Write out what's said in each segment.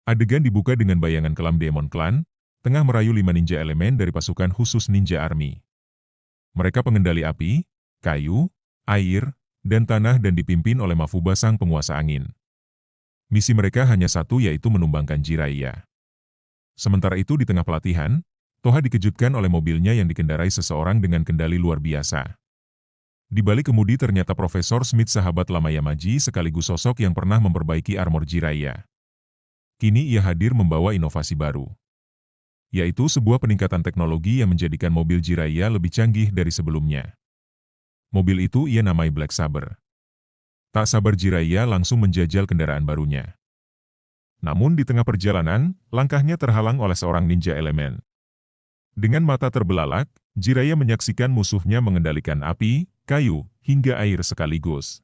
Adegan dibuka dengan bayangan kelam Demon Clan, tengah merayu 5 ninja elemen dari pasukan khusus Ninja Army. Mereka pengendali api, kayu, air, dan tanah dan dipimpin oleh Mafuba sang penguasa angin. Misi mereka hanya satu, yaitu menumbangkan Jiraiya. Sementara itu di tengah pelatihan, Toha dikejutkan oleh mobilnya yang dikendarai seseorang dengan kendali luar biasa. Di balik kemudi ternyata Profesor Smith, sahabat lama Yamaji sekaligus sosok yang pernah memperbaiki armor Jiraiya. Kini ia hadir membawa inovasi baru, yaitu sebuah peningkatan teknologi yang menjadikan mobil Jiraiya lebih canggih dari sebelumnya. Mobil itu ia namai Black Saber. Tak sabar Jiraiya langsung menjajal kendaraan barunya. Namun di tengah perjalanan, langkahnya terhalang oleh seorang ninja elemen. Dengan mata terbelalak, Jiraiya menyaksikan musuhnya mengendalikan api, kayu, hingga air sekaligus.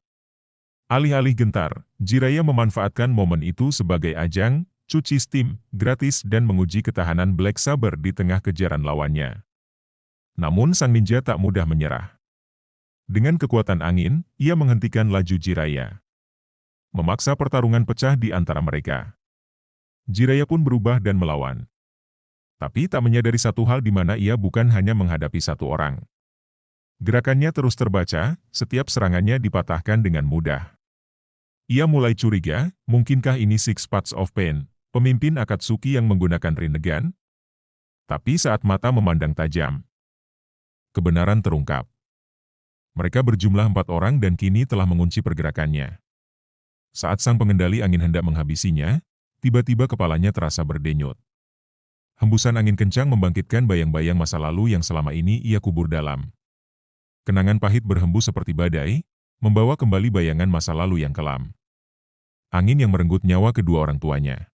Alih-alih gentar, Jiraiya memanfaatkan momen itu sebagai ajang cuci steam gratis dan menguji ketahanan Black Saber di tengah kejaran lawannya. Namun sang ninja tak mudah menyerah. Dengan kekuatan angin, ia menghentikan laju Jiraiya. Memaksa pertarungan pecah di antara mereka. Jiraiya pun berubah dan melawan. Tapi tak menyadari satu hal, di mana ia bukan hanya menghadapi satu orang. Gerakannya terus terbaca, setiap serangannya dipatahkan dengan mudah. Ia mulai curiga, mungkinkah ini Six Paths of Pain, pemimpin Akatsuki yang menggunakan Rinnegan? Tapi saat mata memandang tajam, kebenaran terungkap. Mereka berjumlah 4 orang dan kini telah mengunci pergerakannya. Saat sang pengendali angin hendak menghabisinya, tiba-tiba kepalanya terasa berdenyut. Hembusan angin kencang membangkitkan bayang-bayang masa lalu yang selama ini ia kubur dalam. Kenangan pahit berhembus seperti badai, membawa kembali bayangan masa lalu yang kelam. Angin yang merenggut nyawa kedua orang tuanya.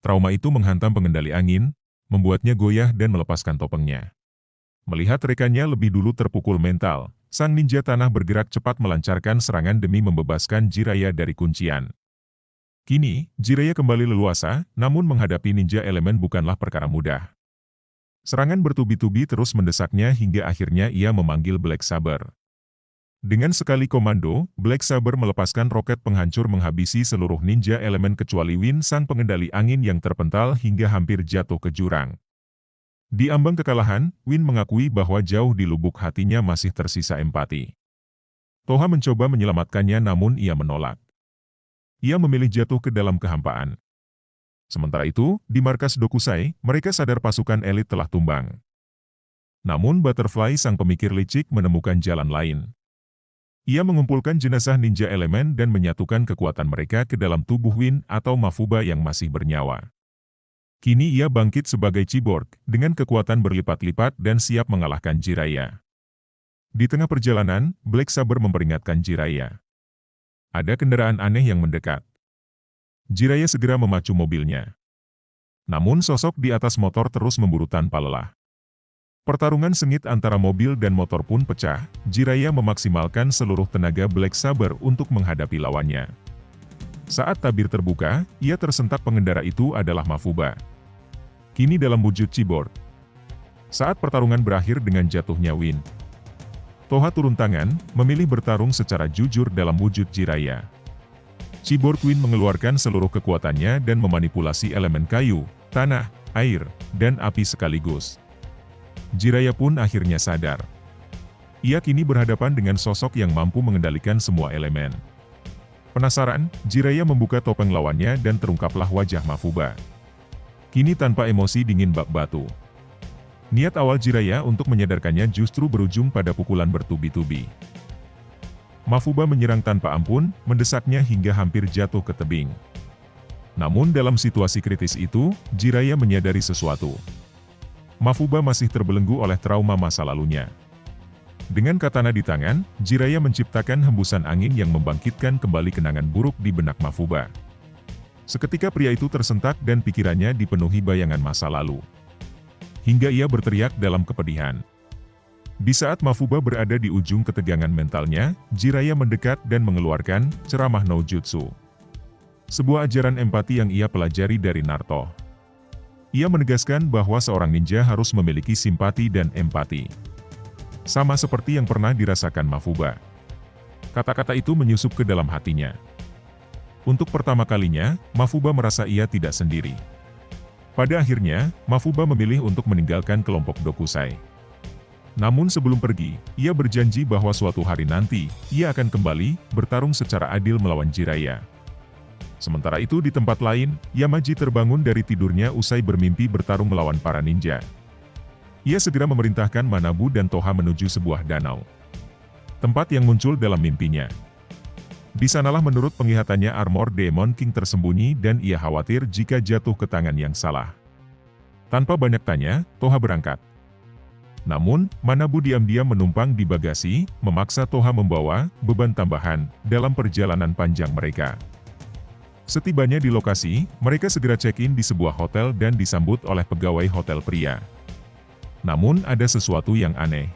Trauma itu menghantam pengendali angin, membuatnya goyah dan melepaskan topengnya. Melihat rekannya lebih dulu terpukul mental, sang ninja tanah bergerak cepat melancarkan serangan demi membebaskan Jiraiya dari kuncian. Kini, Jiraiya kembali leluasa, namun menghadapi ninja elemen bukanlah perkara mudah. Serangan bertubi-tubi terus mendesaknya hingga akhirnya ia memanggil Black Saber. Dengan sekali komando, Black Saber melepaskan roket penghancur menghabisi seluruh ninja elemen kecuali Win, sang pengendali angin yang terpental hingga hampir jatuh ke jurang. Di ambang kekalahan, Win mengakui bahwa jauh di lubuk hatinya masih tersisa empati. Toha mencoba menyelamatkannya namun ia menolak. Ia memilih jatuh ke dalam kehampaan. Sementara itu, di markas Dokusai, mereka sadar pasukan elit telah tumbang. Namun Butterfly, sang pemikir licik, menemukan jalan lain. Ia mengumpulkan jenazah ninja elemen dan menyatukan kekuatan mereka ke dalam tubuh Win atau Mafuba yang masih bernyawa. Kini ia bangkit sebagai cyborg, dengan kekuatan berlipat-lipat dan siap mengalahkan Jiraiya. Di tengah perjalanan, Black Saber memperingatkan Jiraiya. Ada kendaraan aneh yang mendekat. Jiraiya segera memacu mobilnya. Namun sosok di atas motor terus memburu tanpa lelah. Pertarungan sengit antara mobil dan motor pun pecah. Jiraiya memaksimalkan seluruh tenaga Black Saber untuk menghadapi lawannya. Saat tabir terbuka, ia tersentak pengendara itu adalah Mafuba. Kini dalam wujud cyborg. Saat pertarungan berakhir dengan jatuhnya Win, Toha turun tangan, memilih bertarung secara jujur dalam wujud Jiraiya. Cyborg Win mengeluarkan seluruh kekuatannya dan memanipulasi elemen kayu, tanah, air, dan api sekaligus. Jiraiya pun akhirnya sadar. Ia kini berhadapan dengan sosok yang mampu mengendalikan semua elemen. Penasaran, Jiraiya membuka topeng lawannya dan terungkaplah wajah Mafuba. Kini tanpa emosi dingin bak batu. Niat awal Jiraiya untuk menyadarkannya justru berujung pada pukulan bertubi-tubi. Mafuba menyerang tanpa ampun, mendesaknya hingga hampir jatuh ke tebing. Namun dalam situasi kritis itu, Jiraiya menyadari sesuatu. Mafuba masih terbelenggu oleh trauma masa lalunya. Dengan katana di tangan, Jiraiya menciptakan hembusan angin yang membangkitkan kembali kenangan buruk di benak Mafuba. Seketika pria itu tersentak dan pikirannya dipenuhi bayangan masa lalu. Hingga ia berteriak dalam kepedihan. Di saat Mafuba berada di ujung ketegangan mentalnya, Jiraiya mendekat dan mengeluarkan ceramah no jutsu. Sebuah ajaran empati yang ia pelajari dari Naruto. Ia menegaskan bahwa seorang ninja harus memiliki simpati dan empati. Sama seperti yang pernah dirasakan Mafuba. Kata-kata itu menyusup ke dalam hatinya. Untuk pertama kalinya, Mafuba merasa ia tidak sendiri. Pada akhirnya, Mafuba memilih untuk meninggalkan kelompok Dokusai. Namun sebelum pergi, ia berjanji bahwa suatu hari nanti, ia akan kembali, bertarung secara adil melawan Jiraiya. Sementara itu di tempat lain, Yamaji terbangun dari tidurnya usai bermimpi bertarung melawan para ninja. Ia segera memerintahkan Manabu dan Toha menuju sebuah danau. Tempat yang muncul dalam mimpinya. Di sanalah menurut penglihatannya armor Demon King tersembunyi dan ia khawatir jika jatuh ke tangan yang salah. Tanpa banyak tanya, Toha berangkat. Namun, Manabu diam-diam menumpang di bagasi, memaksa Toha membawa beban tambahan dalam perjalanan panjang mereka. Setibanya di lokasi, mereka segera check-in di sebuah hotel dan disambut oleh pegawai hotel pria. Namun ada sesuatu yang aneh.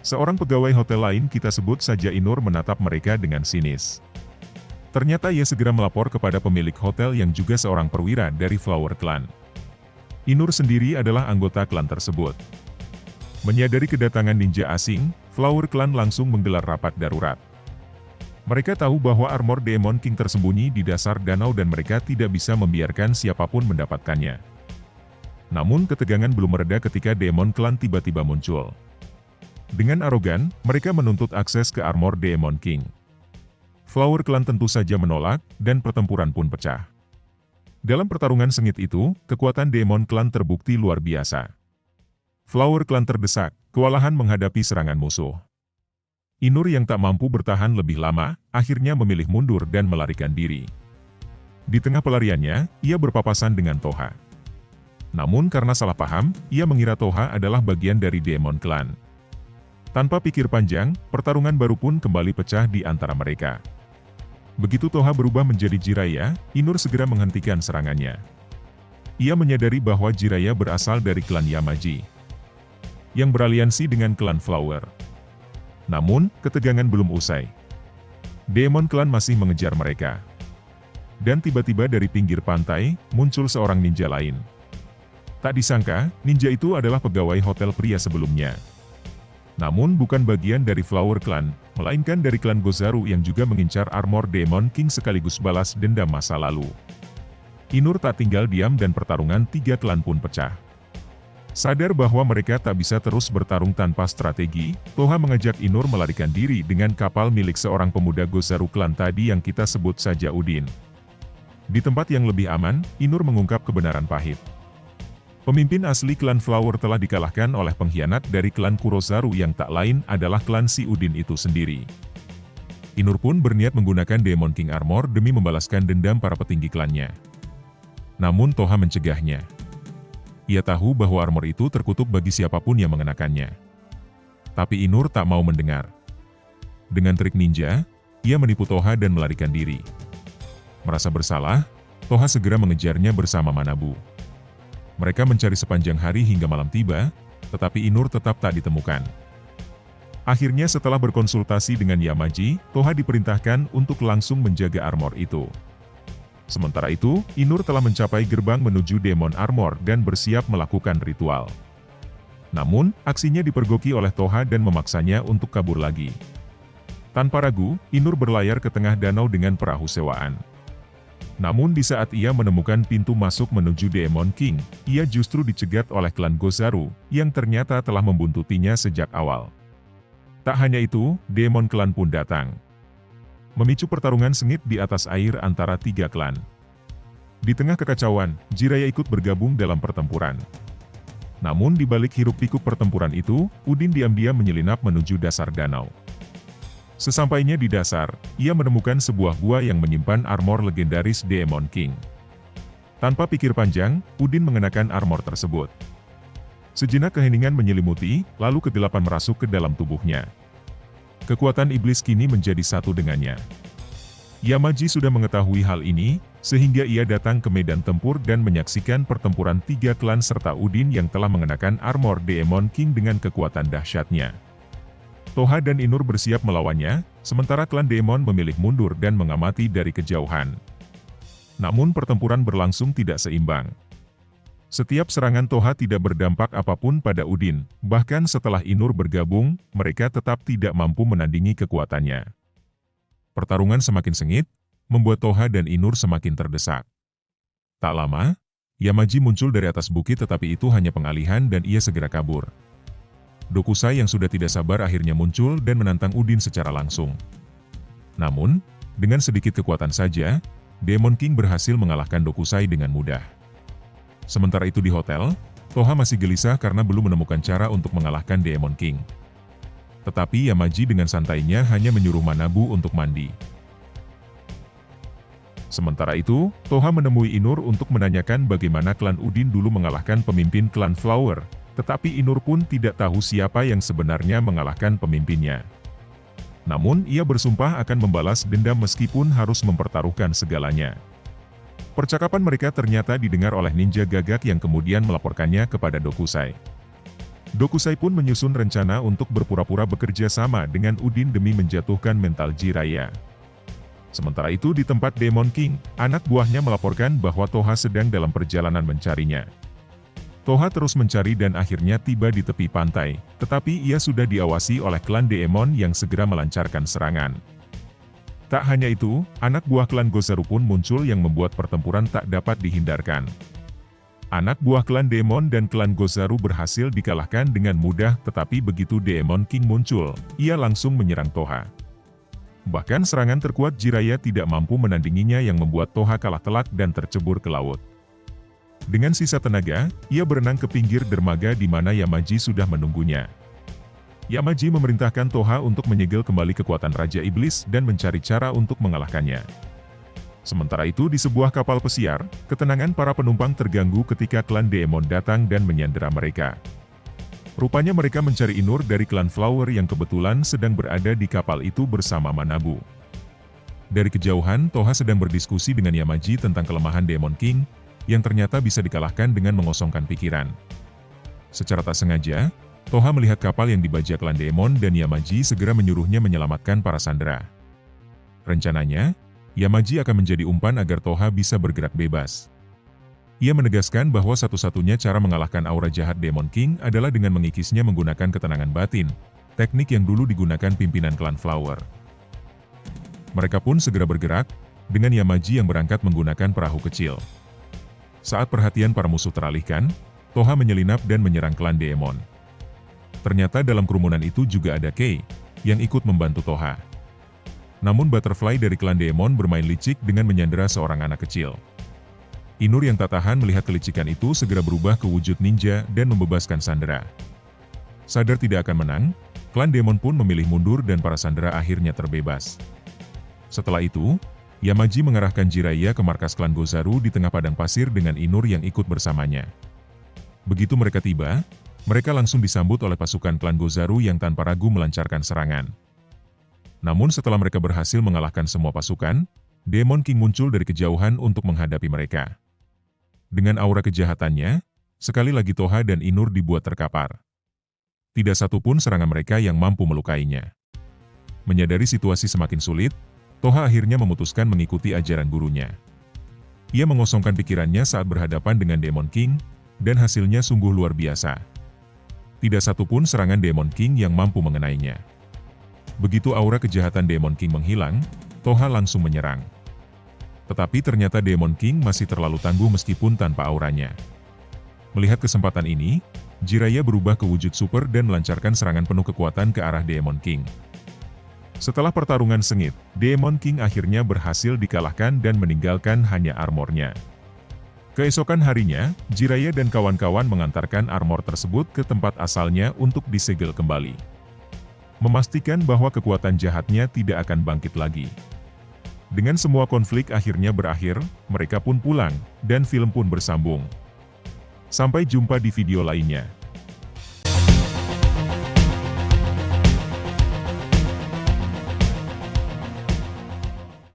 Seorang pegawai hotel lain kita sebut saja Inur menatap mereka dengan sinis. Ternyata ia segera melapor kepada pemilik hotel yang juga seorang perwira dari Flower Clan. Inur sendiri adalah anggota klan tersebut. Menyadari kedatangan ninja asing, Flower Clan langsung menggelar rapat darurat. Mereka tahu bahwa armor Demon King tersembunyi di dasar danau dan mereka tidak bisa membiarkan siapapun mendapatkannya. Namun ketegangan belum mereda ketika Demon Clan tiba-tiba muncul. Dengan arogan, mereka menuntut akses ke armor Demon King. Flower Clan tentu saja menolak, dan pertempuran pun pecah. Dalam pertarungan sengit itu, kekuatan Demon Clan terbukti luar biasa. Flower Clan terdesak, kewalahan menghadapi serangan musuh. Inur yang tak mampu bertahan lebih lama, akhirnya memilih mundur dan melarikan diri. Di tengah pelariannya, ia berpapasan dengan Toha. Namun karena salah paham, ia mengira Toha adalah bagian dari Demon Clan. Tanpa pikir panjang, pertarungan baru pun kembali pecah di antara mereka. Begitu Toha berubah menjadi Jiraiya, Inur segera menghentikan serangannya. Ia menyadari bahwa Jiraiya berasal dari klan Yamaji, yang beraliansi dengan klan Flower. Namun, ketegangan belum usai. Demon Clan masih mengejar mereka. Dan tiba-tiba dari pinggir pantai, muncul seorang ninja lain. Tak disangka, ninja itu adalah pegawai hotel pria sebelumnya. Namun bukan bagian dari Flower Clan, melainkan dari klan Gozaru yang juga mengincar armor Demon King sekaligus balas dendam masa lalu. Inur tak tinggal diam dan pertarungan tiga klan pun pecah. Sadar bahwa mereka tak bisa terus bertarung tanpa strategi, Toha mengajak Inur melarikan diri dengan kapal milik seorang pemuda Gozaru klan tadi yang kita sebut saja Udin. Di tempat yang lebih aman, Inur mengungkap kebenaran pahit. Pemimpin asli klan Flower telah dikalahkan oleh pengkhianat dari klan Kurosaru yang tak lain adalah klan si Udin itu sendiri. Inur pun berniat menggunakan Demon King Armor demi membalaskan dendam para petinggi klannya. Namun Toha mencegahnya. Ia tahu bahwa armor itu terkutuk bagi siapapun yang mengenakannya. Tapi Inur tak mau mendengar. Dengan trik ninja, ia menipu Toha dan melarikan diri. Merasa bersalah, Toha segera mengejarnya bersama Manabu. Mereka mencari sepanjang hari hingga malam tiba, tetapi Inur tetap tak ditemukan. Akhirnya setelah berkonsultasi dengan Yamaji, Toha diperintahkan untuk langsung menjaga armor itu. Sementara itu, Inur telah mencapai gerbang menuju Demon Armor dan bersiap melakukan ritual. Namun, aksinya dipergoki oleh Toha dan memaksanya untuk kabur lagi. Tanpa ragu, Inur berlayar ke tengah danau dengan perahu sewaan. Namun di saat ia menemukan pintu masuk menuju Demon King, ia justru dicegat oleh klan Gozaru, yang ternyata telah membuntutinya sejak awal. Tak hanya itu, Demon Clan pun datang. Memicu pertarungan sengit di atas air antara tiga klan. Di tengah kekacauan, Jiraiya ikut bergabung dalam pertempuran. Namun di balik hiruk-pikuk pertempuran itu, Udin diam-diam menyelinap menuju dasar danau. Sesampainya di dasar, ia menemukan sebuah gua yang menyimpan armor legendaris Demon King. Tanpa pikir panjang, Udin mengenakan armor tersebut. Sejenak keheningan menyelimuti, lalu kegelapan merasuk ke dalam tubuhnya. Kekuatan iblis kini menjadi satu dengannya. Yamaji sudah mengetahui hal ini, sehingga ia datang ke medan tempur dan menyaksikan pertempuran tiga klan serta Udin yang telah mengenakan armor Demon King dengan kekuatan dahsyatnya. Toha dan Inur bersiap melawannya, sementara klan Demon memilih mundur dan mengamati dari kejauhan. Namun pertempuran berlangsung tidak seimbang. Setiap serangan Toha tidak berdampak apapun pada Udin, bahkan setelah Inur bergabung, mereka tetap tidak mampu menandingi kekuatannya. Pertarungan semakin sengit, membuat Toha dan Inur semakin terdesak. Tak lama, Yamaji muncul dari atas bukit tetapi itu hanya pengalihan dan ia segera kabur. Dokusai yang sudah tidak sabar akhirnya muncul dan menantang Udin secara langsung. Namun, dengan sedikit kekuatan saja, Demon King berhasil mengalahkan Dokusai dengan mudah. Sementara itu di hotel, Toha masih gelisah karena belum menemukan cara untuk mengalahkan Demon King. Tetapi Yamaji dengan santainya hanya menyuruh Manabu untuk mandi. Sementara itu, Toha menemui Inur untuk menanyakan bagaimana klan Udin dulu mengalahkan pemimpin klan Flower, tetapi Inur pun tidak tahu siapa yang sebenarnya mengalahkan pemimpinnya. Namun, ia bersumpah akan membalas dendam meskipun harus mempertaruhkan segalanya. Percakapan mereka ternyata didengar oleh ninja gagak yang kemudian melaporkannya kepada Dokusai. Dokusai pun menyusun rencana untuk berpura-pura bekerja sama dengan Udin demi menjatuhkan mental Jiraiya. Sementara itu di tempat Demon King, anak buahnya melaporkan bahwa Toha sedang dalam perjalanan mencarinya. Toha terus mencari dan akhirnya tiba di tepi pantai, tetapi ia sudah diawasi oleh klan Demon yang segera melancarkan serangan. Tak hanya itu, anak buah klan Gozaru pun muncul yang membuat pertempuran tak dapat dihindarkan. Anak buah klan Demon dan klan Gozaru berhasil dikalahkan dengan mudah tetapi begitu Demon King muncul, ia langsung menyerang Toha. Bahkan serangan terkuat Jiraiya tidak mampu menandinginya yang membuat Toha kalah telak dan tercebur ke laut. Dengan sisa tenaga, ia berenang ke pinggir dermaga di mana Yamaji sudah menunggunya. Yamaji memerintahkan Toha untuk menyegel kembali kekuatan Raja Iblis dan mencari cara untuk mengalahkannya. Sementara itu di sebuah kapal pesiar, ketenangan para penumpang terganggu ketika klan Demon datang dan menyandera mereka. Rupanya mereka mencari Inur dari klan Flower yang kebetulan sedang berada di kapal itu bersama Manabu. Dari kejauhan, Toha sedang berdiskusi dengan Yamaji tentang kelemahan Demon King, yang ternyata bisa dikalahkan dengan mengosongkan pikiran. Secara tak sengaja, Toha melihat kapal yang dibajak klan Demon dan Yamaji segera menyuruhnya menyelamatkan para sandera. Rencananya, Yamaji akan menjadi umpan agar Toha bisa bergerak bebas. Ia menegaskan bahwa satu-satunya cara mengalahkan aura jahat Demon King adalah dengan mengikisnya menggunakan ketenangan batin, teknik yang dulu digunakan pimpinan klan Flower. Mereka pun segera bergerak, dengan Yamaji yang berangkat menggunakan perahu kecil. Saat perhatian para musuh teralihkan, Toha menyelinap dan menyerang klan Demon. Ternyata dalam kerumunan itu juga ada Kei, yang ikut membantu Toha. Namun Butterfly dari klan Demon bermain licik dengan menyandera seorang anak kecil. Inur yang tak tahan melihat kelicikan itu segera berubah ke wujud ninja dan membebaskan sandera. Sadar tidak akan menang, klan Demon pun memilih mundur dan para sandera akhirnya terbebas. Setelah itu, Yamaji mengarahkan Jiraiya ke markas klan Gozaru di tengah padang pasir dengan Inur yang ikut bersamanya. Begitu mereka tiba, mereka langsung disambut oleh pasukan klan Gozaru yang tanpa ragu melancarkan serangan. Namun setelah mereka berhasil mengalahkan semua pasukan, Demon King muncul dari kejauhan untuk menghadapi mereka. Dengan aura kejahatannya, sekali lagi Toha dan Inur dibuat terkapar. Tidak satu pun serangan mereka yang mampu melukainya. Menyadari situasi semakin sulit, Toha akhirnya memutuskan mengikuti ajaran gurunya. Ia mengosongkan pikirannya saat berhadapan dengan Demon King, dan hasilnya sungguh luar biasa. Tidak satu pun serangan Demon King yang mampu mengenainya. Begitu aura kejahatan Demon King menghilang, Toha langsung menyerang. Tetapi ternyata Demon King masih terlalu tangguh meskipun tanpa auranya. Melihat kesempatan ini, Jiraiya berubah ke wujud super dan melancarkan serangan penuh kekuatan ke arah Demon King. Setelah pertarungan sengit, Demon King akhirnya berhasil dikalahkan dan meninggalkan hanya armornya. Keesokan harinya, Jiraiya dan kawan-kawan mengantarkan armor tersebut ke tempat asalnya untuk disegel kembali. Memastikan bahwa kekuatan jahatnya tidak akan bangkit lagi. Dengan semua konflik akhirnya berakhir, mereka pun pulang, dan film pun bersambung. Sampai jumpa di video lainnya.